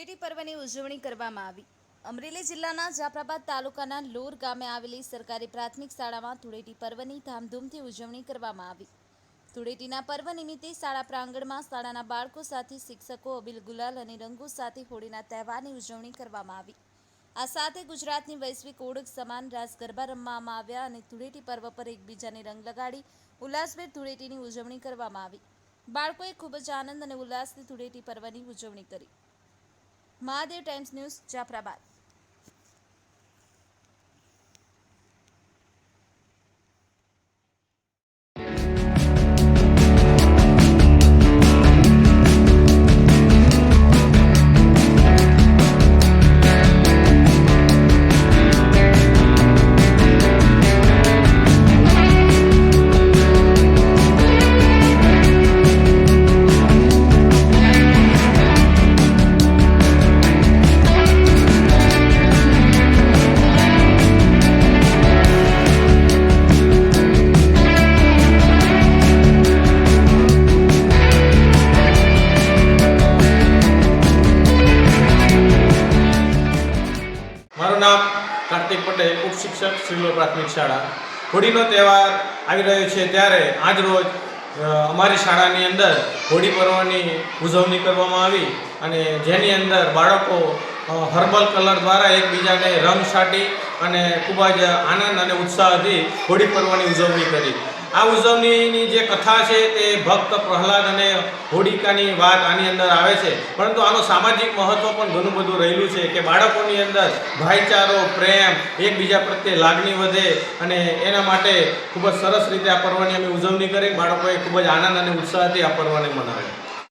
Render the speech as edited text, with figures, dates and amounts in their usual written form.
ધૂળેટી પર્વની ઉજવણી કરવામાં આવી। અમરેલી જિલ્લાના જાફરાબાદ તાલુકાના લોર ગામે આવેલી સરકારી પ્રાથમિક શાળામાં ધૂળેટી પર્વની ધામધૂમથી ઉજવણી કરવામાં આવી। ધૂળેટીના પર્વ નિમિત્તે શાળા પ્રાંગણમાં શાળાના બાળકો સાથે શિક્ષકો અબીલ ગુલાલ અને રંગો સાથે હોળીના તહેવારની ઉજવણી કરવામાં આવી। આ સાથે ગુજરાતની વૈશ્વિક ઓળખ સમાન રાસ ગરબા રમવામાં આવ્યા અને ધૂળેટી પર્વ પર એકબીજાને રંગ લગાડી ઉલ્લાસભેર ધૂળેટીની ઉજવણી કરવામાં આવી। બાળકોએ ખૂબ જ આનંદ અને ઉલ્લાસથી ધૂળેટી પર્વની ઉજવણી કરી। Mahadev times news Jafrabad. મારું નામ કાર્તિક પટેલ, ઉપશિક્ષક શ્રીલો પ્રાથમિક શાળા। હોળીનો તહેવાર આવી રહ્યો છે ત્યારે આજ રોજ અમારી શાળાની અંદર હોળી પર્વની ઉજવણી કરવામાં આવી અને જેની અંદર બાળકો હર્બલ કલર દ્વારા એકબીજાને રંગ છાંટી અને ખૂબ જ આનંદ અને ઉત્સાહથી હોળી પર્વની ઉજવણી કરી। આ ઉજવણીની જે કથા છે તે ભક્ત પ્રહલાદ અને હોળિકાની વાત આની અંદર આવે છે, પરંતુ આનું સામાજિક મહત્ત્વ પણ ઘણું બધું રહેલું છે કે બાળકોની અંદર ભાઈચારો, પ્રેમ, એકબીજા પ્રત્યે લાગણી વધે અને એના માટે ખૂબ જ સરસ રીતે આ પર્વની અમે ઉજવણી કરી। બાળકોએ ખૂબ જ આનંદ અને ઉત્સાહથી આ પર્વને મનાવ્યો।